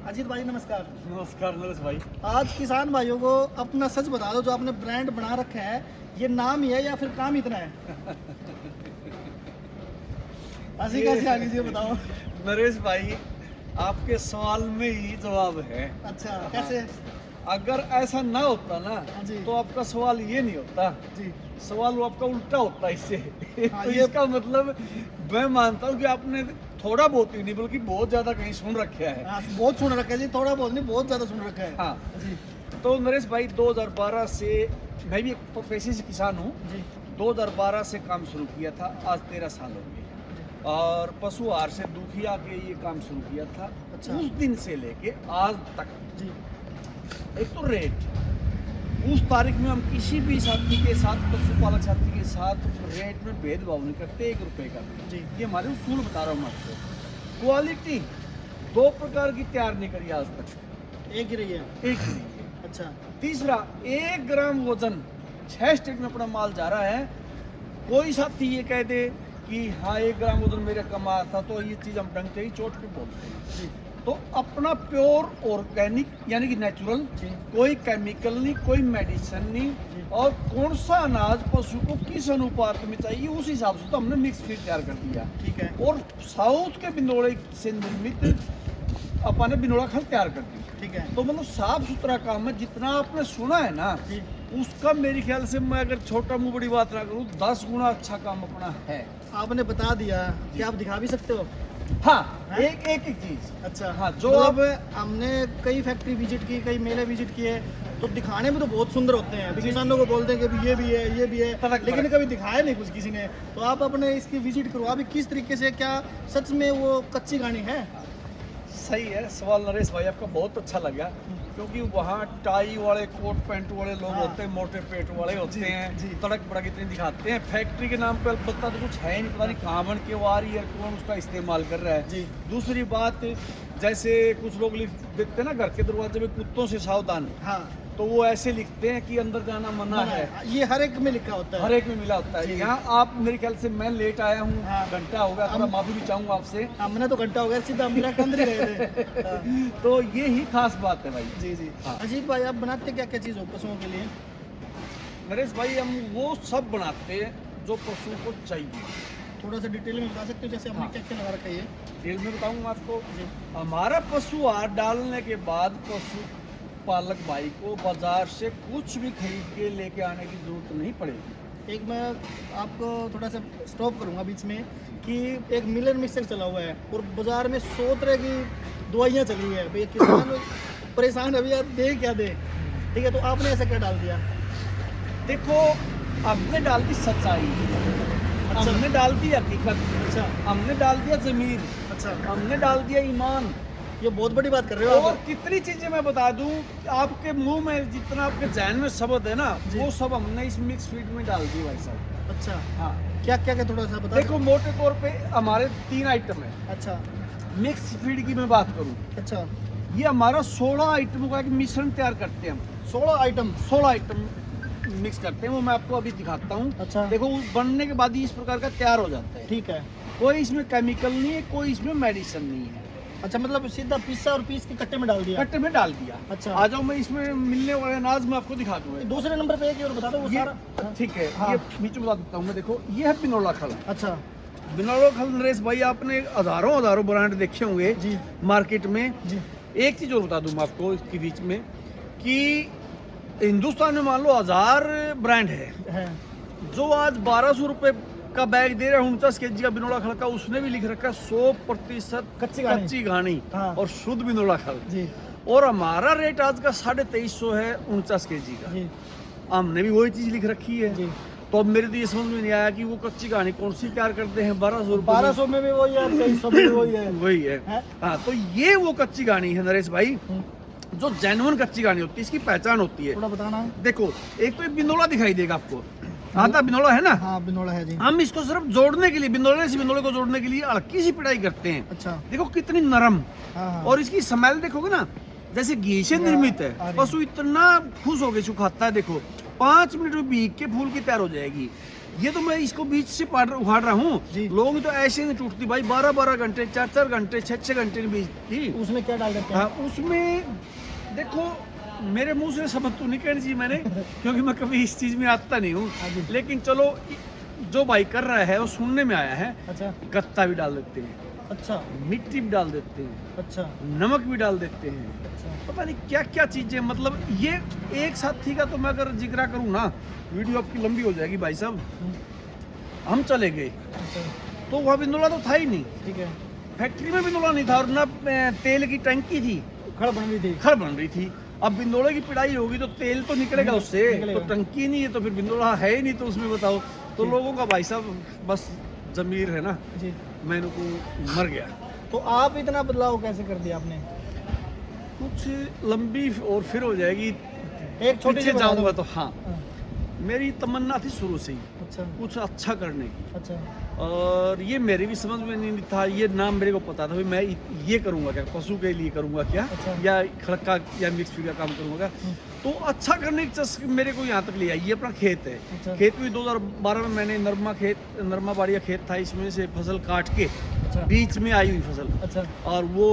अजीत भाई नमस्कार। नमस्कार नरेश भाई। आज किसान भाइयों को अपना सच बता दो, जो आपने ब्रांड बना रखा है ये नाम ही है या फिर काम इतना है? ऐसी कैसे आ गई बताओ। नरेश भाई, आपके सवाल में ही जवाब है। अच्छा, कैसे? अगर ऐसा ना होता ना जी। तो आपका सवाल ये नहीं होता जी सवाल वो आपका उल्टा होता इससे। हाँ, तो ये इसका मतलब मैं मानता हूँ कि आपने थोड़ा बहुत ही नहीं बल्कि बहुत ज्यादा कहीं सुन रखा है। हाँ, बहुत सुन रखा है जी, थोड़ा बहुत नहीं बहुत ज्यादा सुन रखा है। हाँ जी तो नरेश भाई 2012 से मैं भी एक पेशे से किसान हूँ। जी 2012 से काम शुरू किया था, आज 13 साल हो गए। और पशु आहार से दुखिया के ये काम शुरू किया था। अच्छा। उस दिन से लेके आज तक जी एक तो रेट, उस तारीख में हम किसी भी साथी के साथ, पशुपालक साथी के साथ रेट में भेदभाव नहीं करते, 1 रुपए का भी। जी ये हमारे उसूल बता रहा हूँ मैं आपको। क्वालिटी 2 प्रकार की तैयार नहीं करी आज तक, एक ही रही है। एक ही नहीं है। अच्छा। तीसरा, 1 ग्राम वजन 6 स्टेट में अपना माल जा रहा है। कोई साथी ये कह दे कि हाँ 1 ग्राम वजन मेरे कम आया था, तो ये चीज़ हम ढंग से ही चोट पे बोलते हैं। जी तो अपना प्योर ऑर्गेनिक यानी कि नेचुरल, जी कोई केमिकल नहीं, कोई मेडिसिन जी। नहीं, और कौन सा अनाज पशु को किस अनुपात में चाहिए उस हिसाब से तो हमने मिक्स फीड तैयार कर दिया। ठीक है। और साउथ के बिनोड़े से निर्मित अपन ने बिनोड़ा खल तैयार कर दी। ठीक है। तो मतलब साफ सुथरा काम है। जितना आपने सुना है ना जी उसका मेरे ख्याल से मैं अगर छोटा मुंह बड़ी बात ना करूँ 10 गुना अच्छा काम अपना है। आपने बता दिया कि आप दिखा भी सकते हो। हाँ, हैं? एक चीज। अच्छा। हाँ, जो मतलब हमने कई फैक्ट्री विजिट की, कई मेले विजिट किए, तो दिखाने में तो बहुत सुंदर होते हैं। अभी किसानों को बोलते हैं कि अभी ये भी है, ये भी है, फर्क लेकिन फर्क। कभी दिखाया नहीं कुछ किसी ने। तो आप अपने इसकी विजिट करो, अभी किस तरीके से, क्या सच में वो कच्ची कहानी है? सही है सवाल नरेश भाई, आपका बहुत अच्छा लगा। क्योंकि वहाँ टाई वाले, कोट पैंट वाले लोग हाँ। होते हैं, मोटे पेट वाले होते जी, हैं, जी। तड़क भड़क इतने दिखाते हैं। फैक्ट्री के नाम पे अलबत्ता तो कुछ है नहीं, पता नहीं कहाँ बन के वो आ रही है, कौन उसका इस्तेमाल कर रहा है। जी। दूसरी बात, जैसे कुछ लोग लिख देते हैं ना घर के दरवाजे में कुत्तों से सावधान, हाँ, तो वो ऐसे लिखते हैं कि अंदर जाना मना है। ये हर एक में लिखा होता है। हर एक में मिला होता जी। है। यहाँ आप मेरे ख्याल से, मैं लेट आया हूँ, हाँ। घंटा हो गया, थोड़ा हम- माफी भी चाहूँगा आपसे। हमने तो घंटा हो गया, सीधा हम डायरेक्ट अंदर ही गए थे। हाँ। तो ये ही खास बात है भाई। जी जी। हाँ। अजीत भाई, आप बनाते क्या क्या चीज़ हो पशुओं के लिए? नरेश भाई, हम वो सब बनाते हैं जो पशु को चाहिए। थोड़ा सा डिटेल में बता सकते हो, जैसे हमने हाँ। क्या क्या लगा रखा है ये? डिटेल में बताऊंगा आपको। जी। हमारा पशु आहार डालने के बाद पशु पालक भाई को बाजार से कुछ भी खरीद के लेके आने की जरूरत नहीं पड़ेगी। एक मैं आपको थोड़ा सा स्टॉप करूंगा बीच में, कि एक मिलर मिक्सर चला हुआ है और बाजार में 100 तरह की दवाइयाँ चली हुई है। भाई किसान परेशान, अभी यार दे क्या दे। ठीक है, तो आपने ऐसा क्या डाल दिया? देखो, हमने डाल दी सच्चाई, अच्छा। हमने डाल दी हकीकत, अच्छा हमने डाल दिया जमीर, अच्छा, हमने डाल दिया ईमान। ये बहुत बड़ी बात कर रहे हो और आप। कितनी चीजें मैं बता दूं, आपके मुंह में जितना आपके जहन में शब्द है ना, जी। वो सब हमने इस मिक्स फीड में डाल दी भाई साहब। अच्छा, हाँ, क्या क्या क्या थोड़ा सा बता देखो मोटे तौर पे हमारे 3 आइटम है। अच्छा मिक्स फीड की मैं बात करूं, अच्छा। ये हमारा 16 आइटमों का एक मिश्रण तैयार करते हैं हम। 16 आइटम। 16 आइटम मिक्स करते हैं, वो मैं आपको अभी दिखाता हूँ। अच्छा। देखो, वो बनने के बाद ही इस प्रकार का तैयार हो जाता है। ठीक है। कोई इसमें केमिकल नहीं है, कोई इसमें मेडिसिन नहीं है। अच्छा, मतलब सीधा पीसा और पीस के कट्टे में डाल दिया। कट्टे में डाल दिया। अच्छा। आ जाओ, मैं इसमें मिलने वाले अनाज में आपको दिखा दूंगा। दूसरे नंबर पे एक और बता दो वो ये सारा। ठीक है। हाँ। ये बीच में बता देता हूँ मैं। देखो, ये है बिनोला खल। अच्छा। बिनोला खल नरेश भाई, आपने हजारों ब्रांड देखे होंगे जी मार्केट में। जी। एक चीज और बता दूं मैं आपको इसके बीच में, कि हिंदुस्तान में मान लो 1000 ब्रांड है। जो आज 1200 रुपए का बैग दे रहा है 49 kg का बिनोला खल का, उसने भी लिख रखा है 100% कच्ची घानी हाँ। और शुद्ध बिनोला खल। जी और हमारा रेट आज का 2350 है 49 kg का। जी हमने भी वही चीज लिख रखी है। जी। तो अब मेरे तो ये समझ में नहीं आया कि वो कच्ची कहानी कौन सी तैयार करते हैं 1200 रुपए 1200 में भी वही है, 2300 में भी वही है। वही है। हैं? हाँ, तो ये वो कच्ची कहानी है नरेश भाई, हम्म, जो जेन्युइन कच्ची कहानी होती है, इसकी पहचान होती है। थोड़ा बताना। देखो, एक तो ये बिनोला दिखाई देगा आपको, आधा बिनोला है ना। हाँ, बिनोला है जी। हम इसको सिर्फ जोड़ने के लिए, बिनोले से बिनोले को जोड़ने के लिए हल्की सी पिटाई करते हैं। अच्छा। देखो कितनी नरम, हाँ हाँ। और इसकी स्मेल देखोगे ना, जैसे घी से निर्मित है। पशु इतना खुश होकर इसको खाता है। देखो, 5 मिनट में भीग के फूल की तैयार हो जाएगी। ये तो मैं इसको बीच से उखाड़ रहा हूँ। जी। लोग तो ऐसे नहीं टूटती भाई, 12-12 घंटे, 4-4 घंटे, 6-6 घंटे की बीजती। उसमें क्या डाल देते हाँ, हैं? उसमें देखो मेरे मुंह से शब्द तो नहीं कहनी चाहिए मैंने क्योंकि मैं कभी इस चीज में आता नहीं हूँ, हाँ जी। लेकिन चलो जो भाई कर रहा है वो सुनने में आया है। अच्छा गत्ता भी डाल देते हैं, अच्छा मिट्टी भी डाल देते हैं, अच्छा नमक भी डाल देते हैं, अच्छा पता नहीं क्या क्या चीजें। मतलब ये एक साथी का तो मैं अगर जिक्र करूँ ना, वीडियो आपकी लंबी हो जाएगी भाई साहब। हम चले गए अच्छा तो वहाँ बिंदुला तो था ही नहीं, ठीक है। फैक्ट्री में बिंदुला नहीं था और ना तेल की टंकी थी, खड़ बन रही थी। खड़ बन रही थी। अब बिंदोले की पिड़ाई होगी तो तेल तो निकलेगा उससे, निकलेगा। तो टंकी नहीं है तो फिर बिंदोला है ही नहीं, तो उसमें बताओ। तो जी। लोगों का भाई साहब बस जमीर है ना, जी। मैंने को मर गया। तो आप इतना बदलाव कैसे कर दिया आपने? कुछ लंबी और फिर हो जाएगी, एक छोटी सी पीछे बता दो। जाऊंगा तो। हाँ, हाँ, मेरी तमन्ना थी शुरू से ही अच्छा कुछ अच्छा करने की, अच्छा और ये मेरी भी समझ में नहीं था। ये नाम मेरे को पता था भाई मैं ये करूंगा क्या, पशु के लिए करूंगा क्या, अच्छा। या खड़का या मिक्स फीड का काम करूंगा। तो अच्छा करने की चस्क मेरे को यहाँ तक ले आई। ये अपना खेत है, अच्छा। खेत में 2012 में मैंने नरमा बाड़िया खेत था, इसमें से फसल काट के अच्छा बीच में आई हुई फसल, अच्छा और वो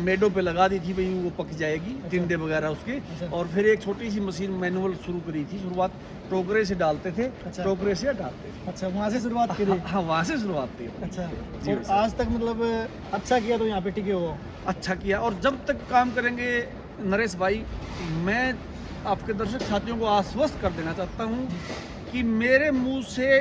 मेडों पे लगा दी थी भाई, वो पक जाएगी, अच्छा। टिंडे वगैरह उसके। अच्छा। और फिर एक छोटी सी मशीन मैनुअल शुरू करी थी, शुरुआत टोकरे से डालते थे, अच्छा। टोकरे से डालते थे। अच्छा, वहाँ से शुरुआत करी। हाँ, वहाँ से शुरुआत थी। अच्छा, जी और भाई साहब। आज तक मतलब अच्छा किया तो यहाँ पे टिके हो। अच्छा किया, और जब तक काम करेंगे नरेश भाई, मैं आपके दर्शक साथियों को आश्वस्त कर देना चाहता हूँ कि मेरे मुंह से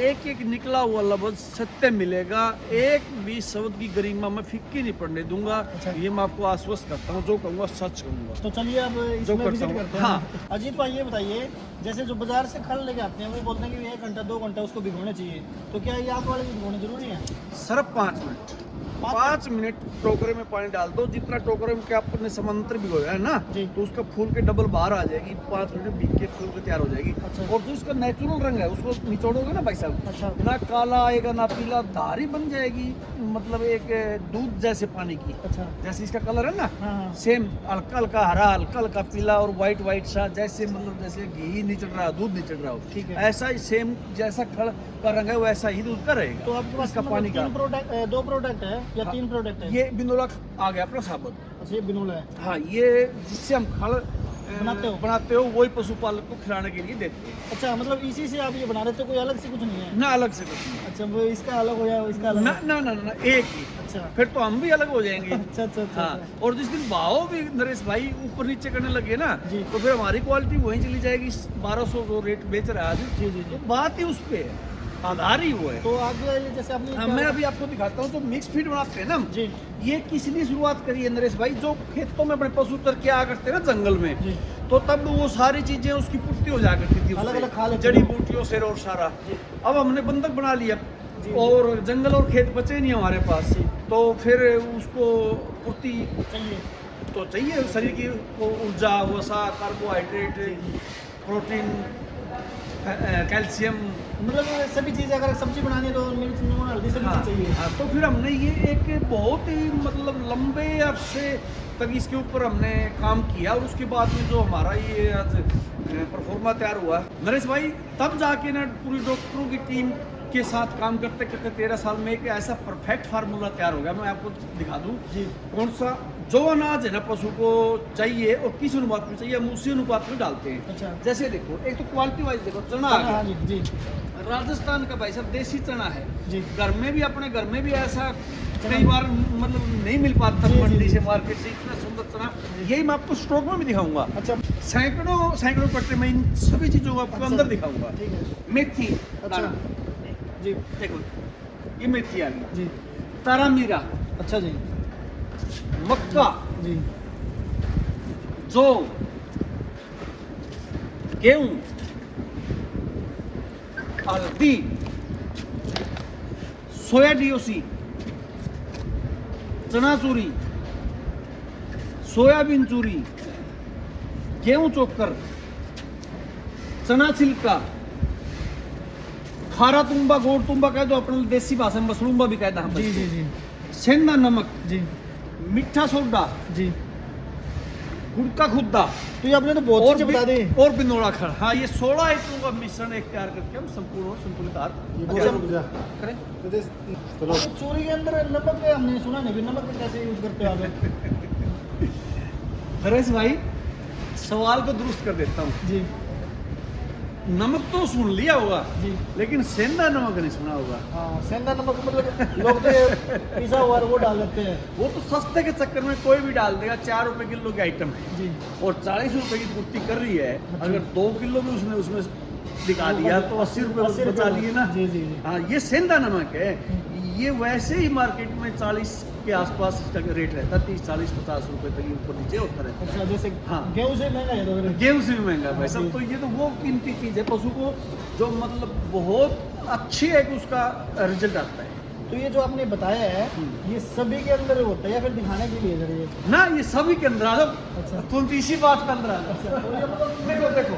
एक एक निकला हुआ लफ्ज सत्य मिलेगा, एक भी शब्द की गरिमा मैं फिक्की नहीं पड़ने दूंगा। अच्छा। ये मैं आपको आश्वस्त करता हूँ, जो कहूँगा सच कहूँगा। तो चलिए अब जो इसमें करता विजिट हूँ। करते हैं। हाँ। अजीत भाई ये बताइए, जैसे जो बाजार से खल लेके आते हैं वो बोलते हैं कि 1 घंटा 2 घंटा उसको भिगोना चाहिए, तो क्या ये आप वाले भी भिगोना जरूरी है? सिर्फ 5 मिनट, 5 मिनट टोकरे में पानी डाल दो, जितना टोकरे में क्या आपने समांतर भिगोया है ना, जी। तो उसका फूल के डबल बाहर आ जाएगी, 5 मिनट भीग के फूल के तैयार हो जाएगी। अच्छा। और जो इसका नेचुरल रंग है उसको निचोड़ोगे ना भाई साहब, अच्छा ना काला आएगा ना पीला, धारी बन जाएगी, मतलब एक दूध जैसे पानी की, अच्छा जैसे इसका कलर है ना, हाँ हाँ सेम हल्का हल्का हरा, हल्का हल्का पीला और व्हाइट व्हाइट सा, जैसे मतलब जैसे घी नहीं चढ़ रहा हो, दूध नहीं चढ़ रहा हो, ठीक है। ऐसा ही सेम जैसा खड़ का रंग है वैसा ही दूध का रहेगा। तो आपके पास इसका मतलब पानी का 3 प्रोडक्ट 2 प्रोडक्ट है या हाँ, 3 प्रोडक्ट है? ये बिंदुला आ गया अपना साबुत। अच्छा, ये बिनोला है। हाँ, ये जिससे हम खड़ बनाते हो वही पशुपालक को खिलाने के लिए देते हैं, अच्छा, मतलब इसी से आप ये बना रहे थे, कोई अलग से कुछ नहीं है? ना अलग से कुछ नहीं। अच्छा, वो इसका अलग हो या इसका अलग ना हो? ना ना ना, एक ही, अच्छा फिर तो हम भी अलग हो जाएंगे। अच्छा अच्छा अच्छा, हाँ, अच्छा। और जिस दिन भाव भी नरेश भाई ऊपर नीचे करने लगे ना, जी। तो फिर हमारी क्वालिटी वहीं चली जाएगी। 1200 जो रेट बेच रहा है आज, जी जी तो जी। बात ही उस पे है, आधार ही वो है। तो आप ये जैसे आपने हाँ, क्या- मैं अभी आपको दिखाता हूँ, जो मिक्स फीड बनाते हैं ना, जी ये किस लिए शुरुआत करी है नरेश भाई, जो खेतों में अपने पशु चर के आया करते हैं ना जंगल में, जी तो तब वो सारी चीजें उसकी पुष्टि हो जा करती थी, अलग-अलग खा लेते जड़ी थे। बूटियों से और सारा। जी। अब हमने बंधक बना लिया, जी। और जंगल और खेत बचे नहीं हमारे पास, तो फिर उसको पूर्ति चाहिए। तो चाहिए, शरीर की वो ऊर्जा, वसा, कार्बोहाइड्रेट, प्रोटीन, कैल्शियम। मतलब सभी चीज़ें अगर सब्जी बनानी है तो मिर्च नून हल्दी सभी हाँ, चीज़ चाहिए। हाँ, तो फिर हमने ये एक बहुत ही मतलब लंबे अरसे तक इसके ऊपर हमने काम किया, और उसके बाद में जो हमारा ये आज परफॉर्मा तैयार हुआ नरेश भाई, तब जाके ना पूरी डॉक्टरों की टीम के साथ काम करते करते 13 साल में एक ऐसा परफेक्ट फार्मूला तैयार हो गया। मैं आपको दिखा दूं जी कौन सा जो अनाज है ना पशु को चाहिए और किस अनुपात में चाहिए, हम उसी अनुपात में डालते हैं। अच्छा। जैसे देखो, एक तो क्वालिटी वाइज देखो, चना आ हाँ गया, जी जी राजस्थान का भाई साहब देसी चना है, जी घर में भी अपने घर में भी ऐसा कई बार मतलब नहीं मिल पाता जी, जी, मंडी जी। से, मार्केट से, इतना सुंदर चना। यही मैं आपको स्टॉक में भी दिखाऊंगा, अच्छा सैकड़ों सैकड़ों कट्टे में इन सभी चीजों को आपको अच्छा। अंदर दिखाऊंगा। ठीक है। मेथी अच्छा दाना, जी देखो ये मेथी आ गई, जी तारा मीरा, अच्छा जी मक्का, जी जौ, गेहूं, हल्दी, सोया डीओसी, चना चूरी, सोयाबीन चूरी, गेहूं चोकर, चना छिलका, खारा तुम्बा, गोड़ तुम्बा कह दो, अपने देसी भाषा में मसरूम्बा भी कहता हम। जी जी जी सेंधा नमक, जी मीठा सोडा, जी गुड़ का खुद्दा तो ये आपने तो बहुत चीजें बता दी। और बिनोला खड़। हाँ, ये 16 आइटमों का मिश्रण एक तैयार करके हम संपूर्ण और संतुलित आहार करें। चलो चूरी के अंदर नमक का हमने सुना नहीं, नमक का कैसे यूज करते हो आप? हरेश भाई, सवाल को दुरुस्त कर देता हूँ जी नमक तो सुन लिया होगा जी। लेकिन सेंधा नमक नहीं सुना होगा। हाँ, सेंधा नमक मतलब लोग तो ये पिज़्ज़ा हुआ वो डाल देते हैं। वो तो सस्ते के चक्कर में कोई भी डाल देगा। 4 रुपए किलो की आइटम है जी और 40 रुपए की पूर्ति कर रही है। अगर 2 किलो भी उसने उसमें दिखा दिया तो 80 रुपए बचा लिए ना। जी जी जी। हाँ, ये सेंधा नमक है। ये वैसे ही मार्केट में 40 के आसपास इसका रेट रहता है। 30, 40, 50 रुपए तक ऊपर नीचे होता रहता है। अच्छा, जैसे हाँ। गेहूं से महंगा है तो गेहूं से भी महंगा है भाई साहब। तो ये तो वो कीमती चीज है पशु को जो मतलब बहुत अच्छी है कि उसका रिजल्ट आता है। तो ये जो आपने बताया है ये सभी के अंदर होता है या फिर दिखाने के लिए सर ये? ना, ये सभी के अंदर आ जाओ। अच्छा। तुम तो इसी बात के अंदर आ जाओ। अच्छा, तो ये मतलब देखो देखो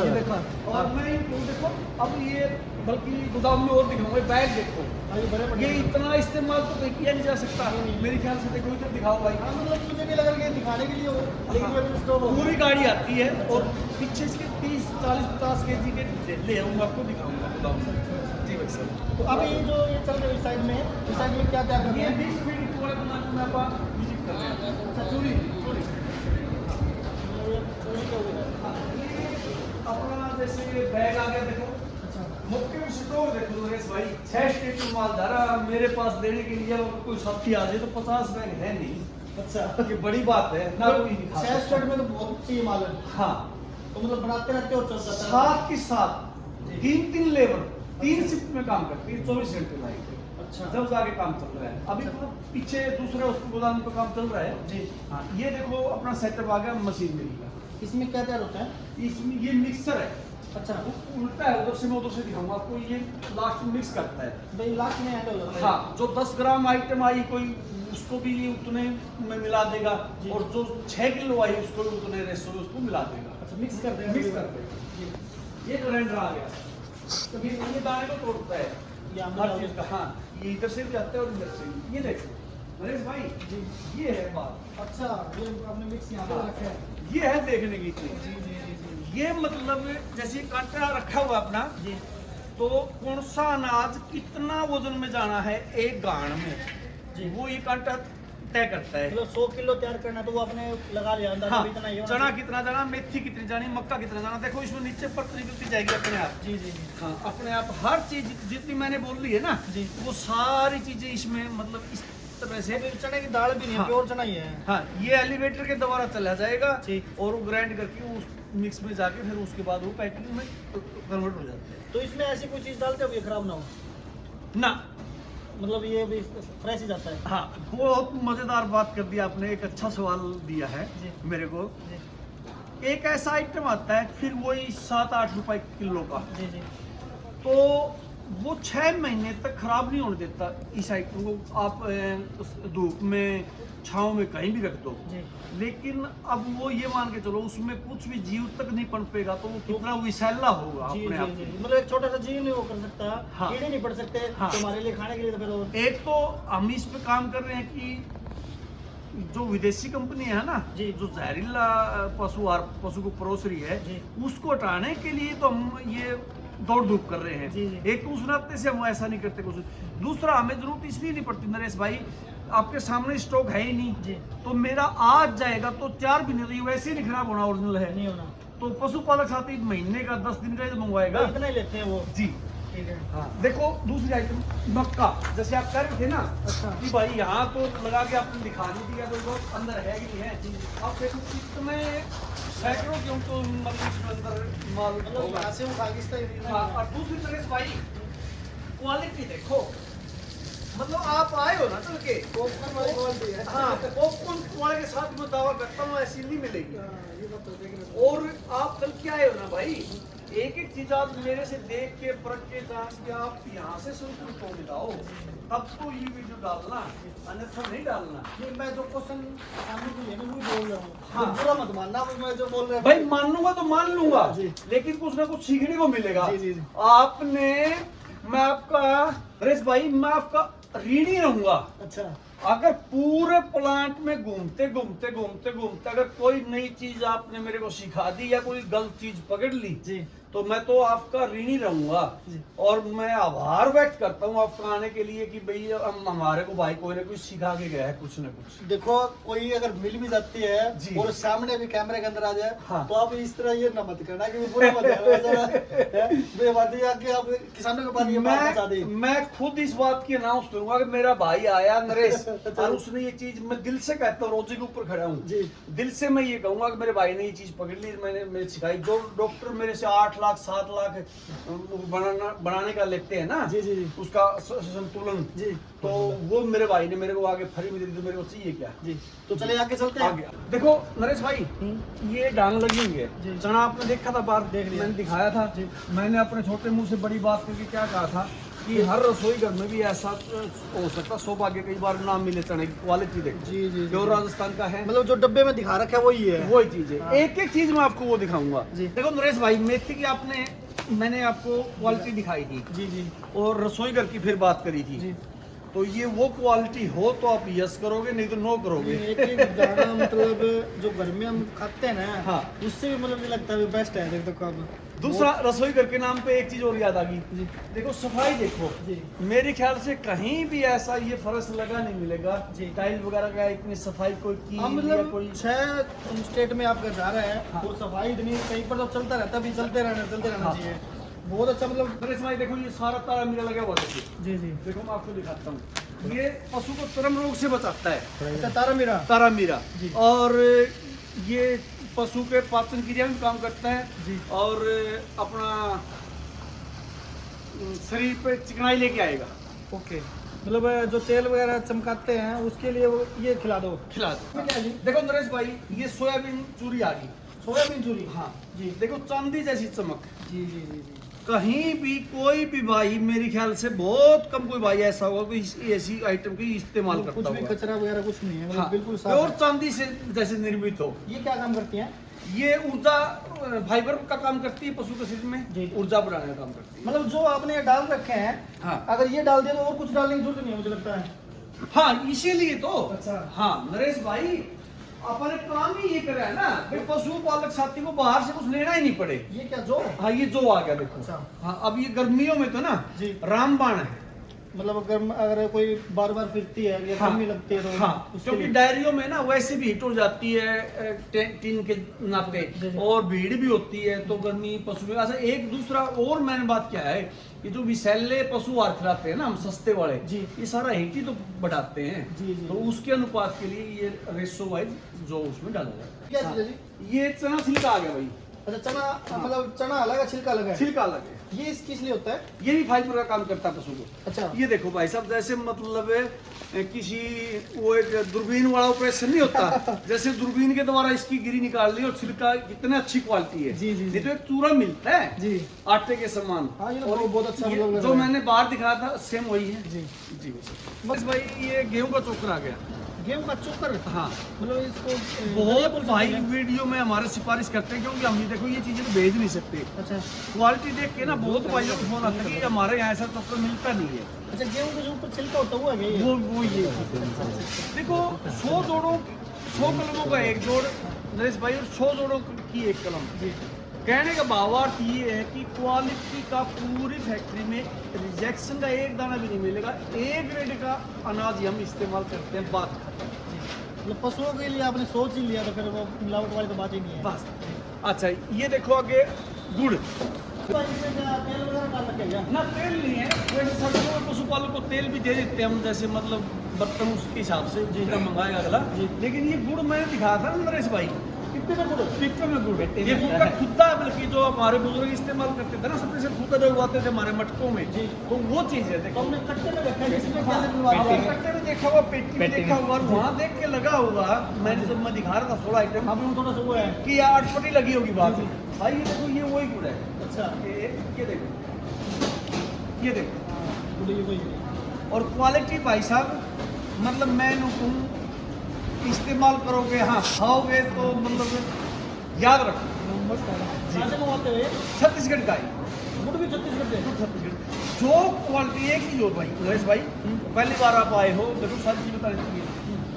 ये देखो। और मैं देखो अब ये बल्कि गोदाम में और दिखाऊंगा। बैग देखो, ये बड़े बड़े ये इतना इस्तेमाल तो कहीं किया नहीं जा सकता मेरे ख्याल से। देखो इधर दिखाओ भाई। हाँ, मतलब मुझे भी लगा कि ये दिखाने के लिए हो, लेकिन ये भी स्टोर हो। पूरी गाड़ी आती है और पीछे इसके 30, 40, 50 केजी के ढेले हैं। मैं आपको दिखाऊंगा गोदाम में। जी भाई सर। तो अब ये जो ये चल रहा है इस साइड में क्या तैयार कर रहे ये हैं? 20 फीट पूरा दुकान में आप विजिट कर रहे हैं। अच्छा, चूड़ी चूड़ी। चूड़ी का हो गया। अपना जैसे ये बैग आ गया देखो। अच्छा मुख्य स्टोर देखो नरेश भाई। 6 स्टेट में माल धारा मेरे पास देने के लिए अगर कोई साथी आ जाए तो 50 बैग है नहीं। अच्छा, ये बड़ी बात है ना। कोई नहीं खा छह सकता। स्टेट में तो बहुत चाहिए माल है। हाँ, तो मतलब बनाते रहते हो, चल जाता है। साथ के साथ 3 लेबर 3 शिफ्ट में काम करती है। 24 घंटे लाइट अच्छा जब जाके काम चल रहा है। अभी तो पीछे दूसरे उसको गोदाम पे काम चल रहा है। जी। हाँ, ये देखो अपना सेटअप आ गया मशीनरी का। इसमें क्या तैयार होता है? इसमें ये मिक्सर है। अच्छा, वो उल्टा है, उधर से मैं उधर से दिखाऊंगा आपको। ये लास्ट में मिक्स करता है। भाई लास्ट में ऐड हो जाता है। हाँ, जो 10 ग्राम आइटम आई कोई उसको भी ये उतने में मिला देगा जी। और जो 6 किलो आई उसको भी उतने रेशो में उसको मिला देगा। अच्छा, मिक्स कर देगा। मिक्स कर देगा। ये ग्राइंडर आ गया। तो ये दाने को तोड़ता है ये हर अंदर चीज का। हाँ, ये इधर से भी आता है और इधर से भी। ये देखो नरेश भाई, जी। ये है बात। अच्छा, ये आपने मिक्स यहाँ पे हाँ। रखा है। ये है देखने की चीज। जी जी जी जी ये मतलब जैसे ये कांटा रखा हुआ अपना, जी। तो कौन सा अनाज कितना वजन में जाना है एक गांठ में, जी। वो ये कांटा तय करता है। मतलब 100 किलो तैयार करना तो वो आपने लगा लिया अंदाजा हाँ, भी इतना ही होना चना चाहिए। कितना जाना, मेथी कितनी जानी, मक्का कितना जाना। देखो इसमें नीचे परत निकलती जाएगी अपने आप। जी जी जी हाँ, अपने आप हर चीज जितनी मैंने बोल ली है ना जी। वो सारी चीजें इसमें मतलब इस तरह से। अभी चने की दाल भी नहीं है, हाँ। प्योर चना ही है। हाँ, ये एलिवेटर के द्वारा चला जाएगा जी। और वो ग्राइंड करके उस मिक्स में जाके फिर उसके बाद वो पैकिंग में कन्वर्ट हो जाता है। तो इसमें ऐसी कोई चीज डालते हो ये खराब ना हो? ना, मतलब ये भी फ्रेश ही जाता है? हाँ, बहुत मजेदार बात कर दी आपने। एक अच्छा सवाल दिया है जी। मेरे को। जी एक ऐसा आइटम आता है फिर वही 7-8 रुपए किलो का, जी जी तो वो 6 महीने तक खराब नहीं होने देता। इस आइटम को आप धूप में छाँव में कहीं भी रख दो। जी। लेकिन अब वो ये मान के चलो उसमें कुछ भी जीव तक नहीं पनपेगा तो वो कितना विषैला होगा जी अपने जी आप जी। में। मतलब एक छोटा सा जीव नहीं वो कर सकता। हाँ। कीड़े नहीं पड़ सकते हाँ। तुम्हारे लिए खाने के लिए, तो फिर और एक तो हम इस पे काम कर रहे हैं कि जो विदेशी कंपनी है ना, जी। जो जहरीला पशु को परोस रही है, जी। उसको हटाने के लिए तो हम ये दौड़ धूप कर रहे हैं। जी, जी। एक तो उस नाते से हम ऐसा नहीं करते कुछ। दूसरा, हमें जरूरत इसलिए नहीं पड़ती नरेश भाई, आपके सामने स्टॉक है ही नहीं। जी। तो मेरा आज जाएगा तो 4 महीने तो ये वैसे ही नहीं खराब होना, ओरिजिनल है। नहीं होना। तो पशुपालक साथी महीने का 10 दिन का ही मंगवाएगा। इतना ही लेते हैं वो। जी। ठीक है। हाँ, देखो दूसरी आइटम मक्का, जैसे आप कह रहे थे ना अच्छा। कि भाई यहाँ तो लगा के आपने दिखा नहीं दिया, तो बहुत अंदर है कि नहीं है। आप देखो कितने सैकड़ों क्यों तो मतलब इसमें अंदर माल मतलब होगा। यहाँ से वो खागिस्ता ही हाँ, और दूसरी तरह से भाई क्वालिटी देखो। मतलब आप आए हो ना चल के, पॉपकॉर्न वाली क्वालिटी है। हाँ, पॉपकॉर्न वाले के साथ मैं दावा करता हूँ ऐसी नहीं मिलेगी। हाँ, ये बात तो देखने को। और आप कल क्या आए हो ना भाई, एक एक चीज आप मेरे से देख के परख के जान के आप यहाँ से शुरू तो मिलाओ, तब तो ये वीडियो डालना, अन्यथा नहीं डालना। नहीं, मैं जो क्वेश्चन सामने को लेने वही बोल रहा हूँ। हाँ। तो बुरा मत मानना, मैं जो बोल रहा हूँ। भाई मान लूंगा तो मान लूंगा, जी। लेकिन कुछ ना कुछ सीखने को मिलेगा। जी, जी, जी। आपने, मैं आपका नरेश भाई, मैं आपका ऋणी रहूंगा। अच्छा। अगर पूरे प्लांट में घूमते घूमते घूमते घूमते अगर कोई नई चीज आपने मेरे को सिखा दी या कोई गलत चीज पकड़ ली जी तो मैं तो आपका ऋणी रहूंगा जी। और मैं आभार व्यक्त करता हूँ आपका आने के लिए कि भाई हम हमारे को भाई कोई ना कुछ सिखा के गया है कुछ ना कुछ। देखो कोई अगर मिल भी जाती है जी। और सामने भी कैमरे के अंदर आ जाए हाँ। तो आप इस तरह ये ना मत करना कि वो बुरा मत कहना बात है कि आप किसानों के पास ये बात बता दी। मैं खुद इस बात की अनाउंस करूंगा कि मेरा भाई आया नरेश और उसने ये चीज मैं दिल से कहता हूँ रोजे के ऊपर खड़ा हूँ जी। दिल से मैं ये कहूंगा कि मेरे भाई ने ये चीज पकड़ ली मैंने मेरे सिखाई। जो डॉक्टर मेरे से 8 लाख 7 लाख बनाने का लेते हैं ना जी जी जी उसका संतुलन जी तो वो मेरे भाई ने मेरे को आगे फ्री में दे दी तो मेरे को चाहिए क्या। जी तो चले आगे चलते हैं। आगे देखो नरेश भाई ये डांग लगी हुई है जी। चना आपने देखा था बाहर देख लिया। मैंने दिखाया था जी। मैंने अपने छोटे मुंह से बड़ी बात करके क्या कहा था कि हर रसोई घर में भी ऐसा हो सकता सौभाग्य कई बार ना मिले चने की क्वालिटी देखो जी जी जो राजस्थान का है मतलब जो डब्बे में दिखा रखा है वही है। वही चीज है हाँ। एक एक चीज मैं आपको वो दिखाऊंगा। जी। देखो नरेश भाई मेथी की आपने मैंने आपको क्वालिटी दिखाई थी जी जी और रसोई घर की फिर बात करी थी जी तो ये वो क्वालिटी हो तो आप यस करोगे नहीं तो नो करोगे। एक एक दाना मतलब जो घर में हम खाते हैं ना हाँ। उससे भी मतलब मुझे लगता है बेस्ट है। देखो अब दूसरा रसोई घर के नाम पे एक चीज और याद आ गई जी देखो सफाई देखो जी मेरे ख्याल से कहीं भी ऐसा ये फर्श लगा नहीं मिलेगा जी। टाइल वगैरह का इतनी सफाई कोई की हाँ या मतलब कोई 6 स्टेट में आपका जा रहा है हाँ। वो सफाई इतनी कहीं पर तो चलता रहता भी चलते रहना हाँ। चाहिए। बहुत अच्छा मतलब नरेश भाई देखो ये सारा तारा मेरा लगा हुआ देखिए जी जी देखो मैं आपको दिखाता हूँ ये पशु को चर्म रोग से बचाता है अच्छा तारा मीरा तारा मीरा जी। और ये पशु के पाचन क्रिया में काम करता है जी और अपना शरीर पे चिकनाई लेके आएगा। ओके मतलब जो तेल वगैरह चमकाते हैं उसके लिए वो ये खिला दो। खिला दो। क्या जी देखो नरेश भाई ये सोयाबीन चूरी आ गई। सोयाबीन चूरी हाँ जी देखो चांदी जैसी चमक। जी जी जी जी कहीं भी कोई भी भाई मेरे ख्याल से बहुत कम कोई भाई ऐसा होगा कोई ऐसी आइटम की इस्तेमाल कुछ करता भी होगा। कचरा वगैरह कुछ नहीं है मतलब हाँ, बिल्कुल प्योर साफ चांदी से जैसे निर्मित हो। है। ये क्या काम करती हैं? ये ऊर्जा फाइबर का काम करती है पशु के शरीर में जी। ऊर्जा बढ़ाने का काम करती है। मतलब जो आपने ये डाल रखे हैं हाँ अगर ये डाल दिया तो और कुछ डालने की जरूरत नहीं है मुझे लगता है। हाँ इसीलिए तो अच्छा। हाँ नरेश भाई अपने काम ही ये करा है ना भाई पशु पालक साथी को बाहर से कुछ लेना ही नहीं पड़े। ये क्या जो हाँ ये जो आ गया देखो। अच्छा। हाँ अब ये गर्मियों में तो ना जी रामबाण है। मतलब अगर कोई बार बार फिरती है या हाँ। गर्मी लगती है तो हाँ उसके क्योंकि लिए- डायरियों में ना वैसे भी हिट हो जाती है टीन के नाते जी, जी। और भीड़ भी होती है तो गर्मी पशु में अच्छा एक दूसरा और मैंने बात क्या है ये जो विषैले पशु आहार खिलाते हैं ना हम सस्ते वाले जी। ये सारा हिट ही तो बढ़ाते हैं। जी, जी। तो उसके अनुपात के लिए ये रेशो वाइज जो उसमें डाला जाता क्या है। चीज़ है जी? ये चना छिलका आ गया भाई अच्छा चना मतलब चना अलग है छिलका अलग है। छिलका अलग है ये किस लिए होता है? ये भी फाइबर का काम करता है पशु को। अच्छा ये देखो भाई साहब जैसे मतलब किसी वो एक दूरबीन वाला ऑपरेशन नहीं होता जैसे दूरबीन के द्वारा इसकी गिरी निकाल ली और छिलका कितने अच्छी क्वालिटी है। जी, जी, जी। नहीं तो एक चूरा मिलता है जी आटे के समान। हाँ, ये तो और बहुत अच्छा ये मतलब लग जो रहा है। मैंने बाहर दिखाया था सेम वही है। जी जी बस भाई ये गेहूं का चोकर आ गया। गेहूं का चोकर हाँ मतलब इसको बहुत भाई वीडियो में हमारे सिफारिश करते हैं क्योंकि हम ये देखो ये चीजें तो भेज नहीं सकते। अच्छा क्वालिटी देख के ना बहुत भाइयों को फोन आता है कि हमारे यहाँ ऐसा चोकर मिलता नहीं है। अच्छा गेहूं के जो ऊपर छिलका होता है वो है ये? वो ये देखो 100 जोड़ों 100 कलमों का एक जोड़ नरेश भाई और 100 जोड़ों की एक कलम। जी कहने का भावार्थ ये है कि क्वालिटी का पूरी फैक्ट्री में रिजेक्शन का एक दाना भी नहीं मिलेगा। ए ग्रेड का अनाज ही हम इस्तेमाल करते हैं बात मतलब पशुओं के लिए आपने सोच ही लिया तो फिर वो मिलावट वाली तो बात ही नहीं है। बस। अच्छा ये देखो आगे गुड़ तो इसमें क्या तेल वगैरह डाल रखे हैं क्या? ना तेल नहीं है वैसे सब्जियों में पशुपालक को तेल भी दे देते हैं हम जैसे मतलब बर्तन उसके हिसाब से जितना मंगाएगा अगला। जी। लेकिन ये गुड़ मैंने दिखाया था ना नरेश भाई कितने में गुड़? पिक्चर में गुड़ ये गुड़ का खुदा है बल्कि जो हमारे बुजुर्ग इस्तेमाल करते थे ना सबसे से खुदा जो उगाते थे हमारे मटकों में जी। तो वो चीज है तो देखो। हमने कट्टे में रखा है जिसमें हाँ, कैसे मिलवा आपने दिया है? कट्टे में देखा हुआ पेटी में देखा हुआ और वहाँ देख के लगा होगा मैंने जब मैं दिखा रहा था 16 आइटम अभी वो थोड़ा सा वो है। कि ये आटपटी लगी होगी बात। जी, भाई ये देखो ये वही गुड़ है। अच्छा ये देखो ये देखो हाँ, गुड़ ये वही है। और क्वालिटी भाई साहब मतलब मैं कहूँ इस्तेमाल करोगे हाँ खाओगे तो मतलब याद रखो मस्त है। कहाँ से मंगवाते हो ये? छत्तीसगढ़ का ही वो गुड़ भी छत्तीसगढ़ से जो क्वालिटी है की जो भाई नरेश भाई पहली बार आप आए हो देखो सारी चीज बता देती है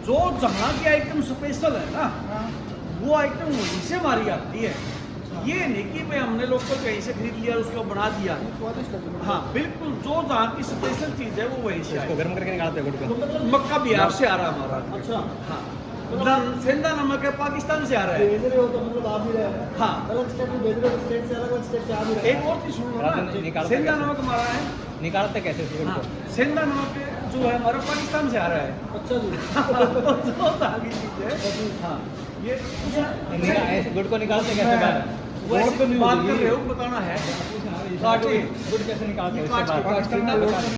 जो जहाँ की आइटम स्पेशल है ना हाँ वो आइटम वहीं से हमारी आती है। ये नहीं कि भाई हमने लोग को कहीं से खरीद लिया उसको बना दिया। स्वादिष्ट है हाँ बिल्कुल जो जहाँ की स्पेशल चीज है वो वहीं से इसको गर्म करके निकालते हैं गुड़ तो को। मतलब मक्का बिहार से आ रहा है हमारा। अच्छा हाँ सेंधा नमक है पाकिस्तान से आ रहा है। भेज रहे हो तो मतलब आप ही रहे हैं हाँ अलग स्टेट में भेज रहे हो तो स्टेट से अलग अलग स्टेट से आ भी रहे एक और चीज सुन लो रात में ना निकालते सेंधा कैसे? नमक हमारा है। निकालते कैसे इसको गुड़ हाँ को? सेंधा नमक जो है हमारा पाकिस्तान से आ रहा है। अच्छा जी तो आगे चीज है। हाँ ये ऐसे गुड़ को निकालते कैसे बाहर? वो ऐसी बात कर रहे हो बताना है। गुड़ कैसे निकालते हैं उसके बाद? पाकिस्तान